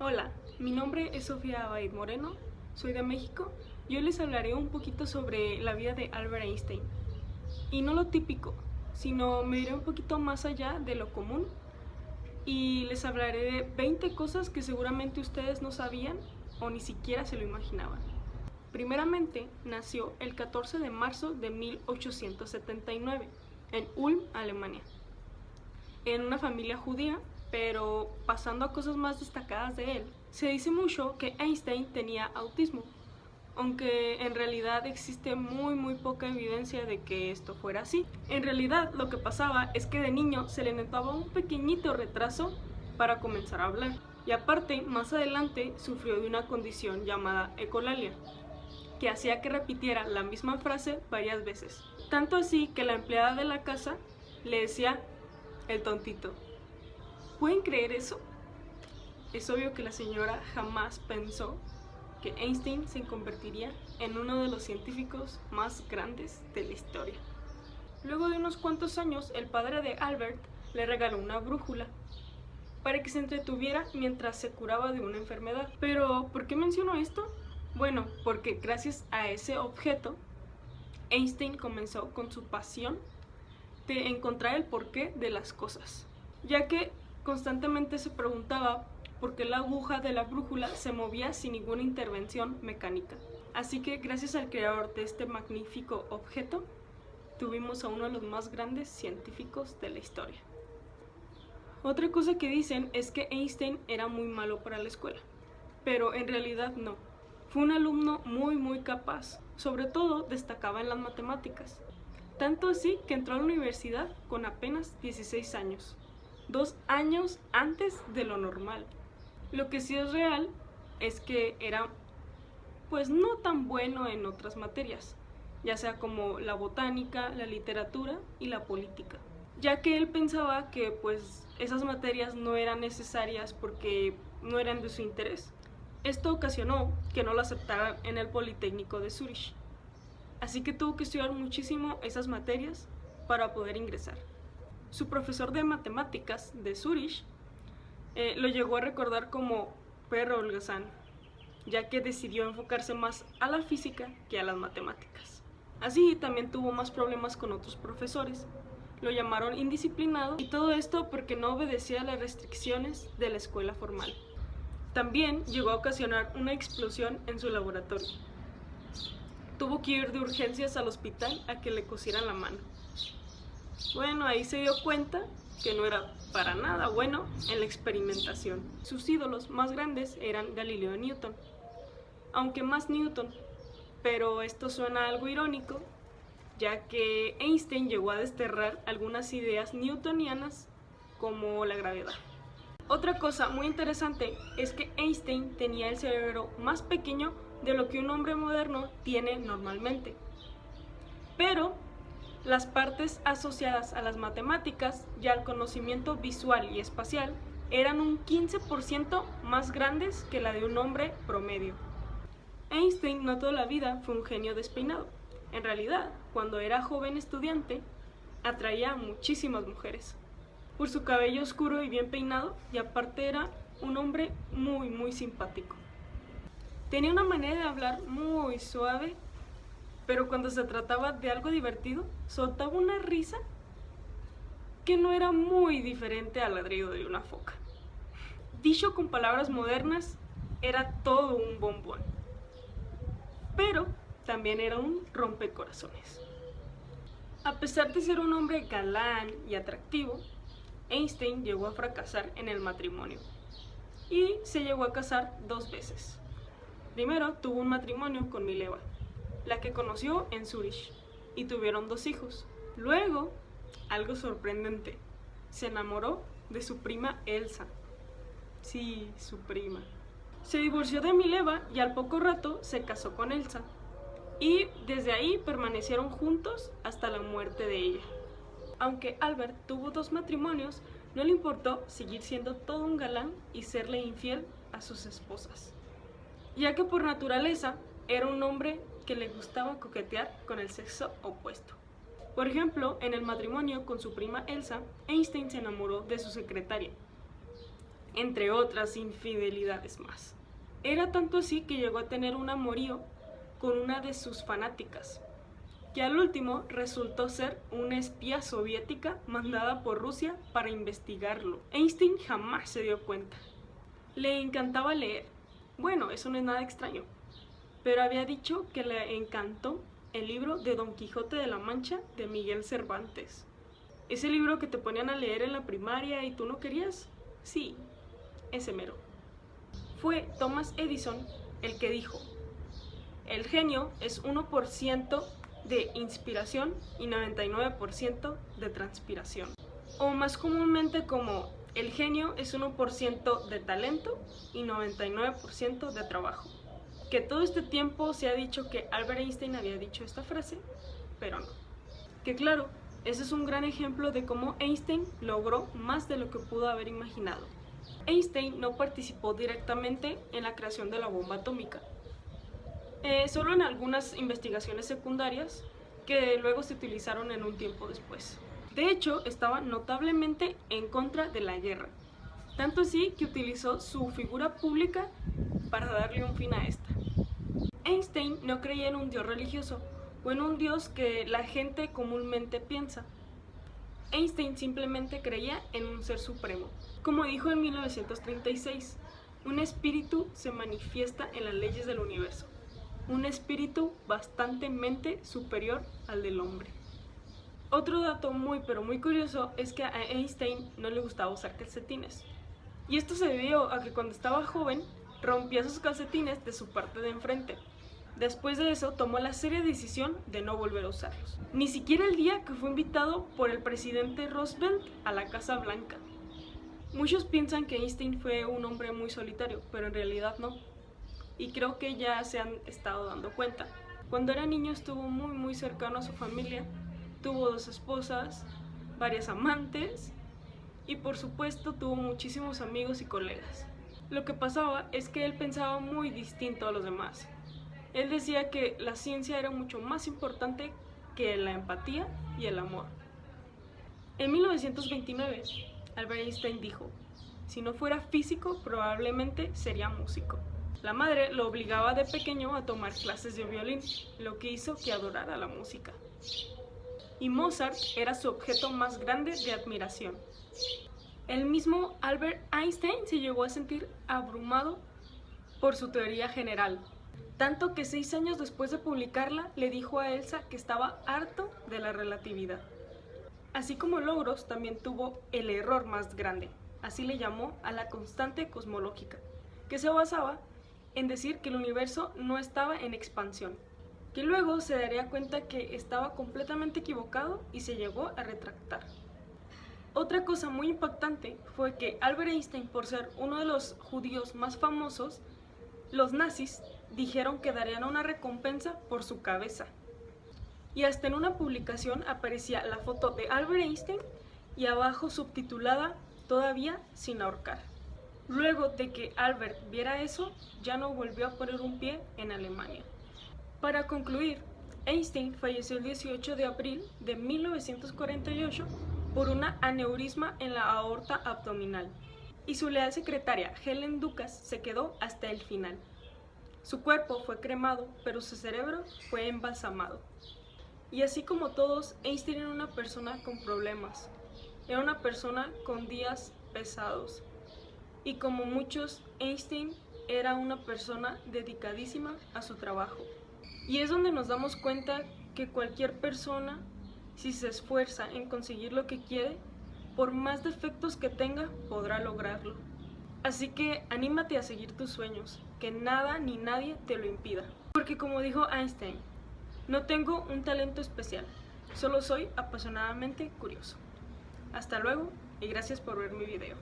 Hola, mi nombre es Sofía Abad Moreno, soy de México y hoy les hablaré un poquito sobre la vida de Albert Einstein. Y no lo típico, sino me iré un poquito más allá de lo común y les hablaré de 20 cosas que seguramente ustedes no sabían o ni siquiera se lo imaginaban. Primeramente, nació el 14 de marzo de 1879 en Ulm, Alemania, en una familia judía, pero pasando a cosas más destacadas de él. Se dice mucho que Einstein tenía autismo, aunque en realidad existe muy poca evidencia de que esto fuera así. En realidad lo que pasaba es que de niño se le notaba un pequeñito retraso para comenzar a hablar. Y aparte, más adelante sufrió de una condición llamada ecolalia, que hacía que repitiera la misma frase varias veces. Tanto así que la empleada de la casa le decía el tontito. ¿Pueden creer eso? Es obvio que la señora jamás pensó que Einstein se convertiría en uno de los científicos más grandes de la historia. Luego de unos cuantos años, el padre de Albert le regaló una brújula para que se entretuviera mientras se curaba de una enfermedad. Pero, ¿por qué menciono esto? Bueno, porque gracias a ese objeto, Einstein comenzó con su pasión de encontrar el porqué de las cosas, ya que constantemente se preguntaba por qué la aguja de la brújula se movía sin ninguna intervención mecánica. Así que gracias al creador de este magnífico objeto, tuvimos a uno de los más grandes científicos de la historia. Otra cosa que dicen es que Einstein era muy malo para la escuela, pero en realidad no. Fue un alumno muy capaz, sobre todo destacaba en las matemáticas. Tanto así que entró a la universidad con apenas 16 años, 2 años antes de lo normal. Lo que sí es real es que era pues no tan bueno en otras materias, ya sea como la botánica, la literatura y la política, ya que él pensaba que pues esas materias no eran necesarias porque no eran de su interés. Esto ocasionó que no lo aceptaran en el Politécnico de Zúrich, así que tuvo que estudiar muchísimo esas materias para poder ingresar. Su profesor de matemáticas de Zúrich lo llegó a recordar como perro holgazán, ya que decidió enfocarse más a la física que a las matemáticas. Así también tuvo más problemas con otros profesores. Lo llamaron indisciplinado y todo esto porque no obedecía las restricciones de la escuela formal. También llegó a ocasionar una explosión en su laboratorio. Tuvo que ir de urgencias al hospital a que le cosieran la mano. Bueno, ahí se dio cuenta que no era para nada bueno en la experimentación. Sus ídolos más grandes eran Galileo y Newton, aunque más Newton, pero esto suena algo irónico, ya que Einstein llegó a desterrar algunas ideas newtonianas como la gravedad. Otra cosa muy interesante es que Einstein tenía el cerebro más pequeño de lo que un hombre moderno tiene normalmente, pero las partes asociadas a las matemáticas y al conocimiento visual y espacial eran un 15% más grandes que la de un hombre promedio. Einstein no toda la vida fue un genio despeinado. En realidad, cuando era joven estudiante, atraía a muchísimas mujeres por su cabello oscuro y bien peinado, y aparte era un hombre muy simpático. Tenía una manera de hablar muy suave, pero cuando se trataba de algo divertido, soltaba una risa que no era muy diferente al ladrido de una foca. Dicho con palabras modernas, era todo un bombón, pero también era un rompecorazones. A pesar de ser un hombre galán y atractivo, Einstein llegó a fracasar en el matrimonio y se llegó a casar 2 veces. Primero tuvo un matrimonio con Mileva, la que conoció en Zúrich, y tuvieron 2 hijos. Luego, algo sorprendente, se enamoró de su prima Elsa. Sí, su prima. Se divorció de Mileva y al poco rato se casó con Elsa, y desde ahí permanecieron juntos hasta la muerte de ella. Aunque Albert tuvo 2 matrimonios, no le importó seguir siendo todo un galán y serle infiel a sus esposas, ya que por naturaleza era un hombre que le gustaba coquetear con el sexo opuesto. Por ejemplo, en el matrimonio con su prima Elsa, Einstein se enamoró de su secretaria. entre otras infidelidades más. Era tanto así que llegó a tener un amorío con una de sus fanáticas, que al último resultó ser una espía soviética mandada por Rusia para investigarlo. Einstein jamás se dio cuenta. Le encantaba leer. Bueno, eso no es nada extraño, pero había dicho que le encantó el libro de Don Quijote de la Mancha de Miguel Cervantes. ¿Ese libro que te ponían a leer en la primaria y tú no querías? Sí, ese mero. Fue Thomas Edison el que dijo: el genio es 1% de inspiración y 99% de transpiración. O más comúnmente como: el genio es 1% de talento y 99% de trabajo. Que todo este tiempo se ha dicho que Albert Einstein había dicho esta frase, pero no. Que claro, ese es un gran ejemplo de cómo Einstein logró más de lo que pudo haber imaginado. Einstein no participó directamente en la creación de la bomba atómica, solo en algunas investigaciones secundarias que luego se utilizaron en un tiempo después. De hecho, estaba notablemente en contra de la guerra, tanto así que utilizó su figura pública para darle un fin a esta. Einstein no creía en un dios religioso o en un dios que la gente comúnmente piensa. Einstein simplemente creía en un ser supremo. Como dijo en 1936, un espíritu se manifiesta en las leyes del universo, un espíritu bastantemente superior al del hombre. Otro dato muy pero muy curioso es que a Einstein no le gustaba usar calcetines. Y esto se debió a que cuando estaba joven rompía sus calcetines de su parte de enfrente. Después de eso tomó la seria decisión de no volver a usarlos. Ni siquiera el día que fue invitado por el presidente Roosevelt a la Casa Blanca. Muchos piensan que Einstein fue un hombre muy solitario, pero en realidad no. Y creo que ya se han estado dando cuenta. Cuando era niño estuvo muy cercano a su familia. Tuvo 2 esposas, varias amantes y por supuesto tuvo muchísimos amigos y colegas. Lo que pasaba es que él pensaba muy distinto a los demás. Él decía que la ciencia era mucho más importante que la empatía y el amor. En 1929, Albert Einstein dijo: si no fuera físico, probablemente sería músico. La madre lo obligaba de pequeño a tomar clases de violín, lo que hizo que adorara la música. Y Mozart era su objeto más grande de admiración. El mismo Albert Einstein se llegó a sentir abrumado por su teoría general, tanto que 6 años después de publicarla le dijo a Elsa que estaba harto de la relatividad. Así como logros, también tuvo el error más grande, así le llamó a la constante cosmológica, que se basaba en decir que el universo no estaba en expansión, que luego se daría cuenta que estaba completamente equivocado y se llegó a retractar. Otra cosa muy impactante fue que Albert Einstein, por ser uno de los judíos más famosos, los nazis dijeron que darían una recompensa por su cabeza. Y hasta en una publicación aparecía la foto de Albert Einstein y abajo subtitulada "Todavía sin ahorcar". Luego de que Albert viera eso, ya no volvió a poner un pie en Alemania. Para concluir, Einstein falleció el 18 de abril de 1948 por una aneurisma en la aorta abdominal, y su leal secretaria Helen Dukas se quedó hasta el final. Su cuerpo fue cremado, pero su cerebro fue embalsamado. Y así como todos, Einstein era una persona con problemas, era una persona con días pesados. Y como muchos, Einstein era una persona dedicadísima a su trabajo. Y es donde nos damos cuenta que cualquier persona, si se esfuerza en conseguir lo que quiere, por más defectos que tenga, podrá lograrlo. Así que anímate a seguir tus sueños, que nada ni nadie te lo impida. Porque como dijo Einstein, no tengo un talento especial, solo soy apasionadamente curioso. Hasta luego y gracias por ver mi video.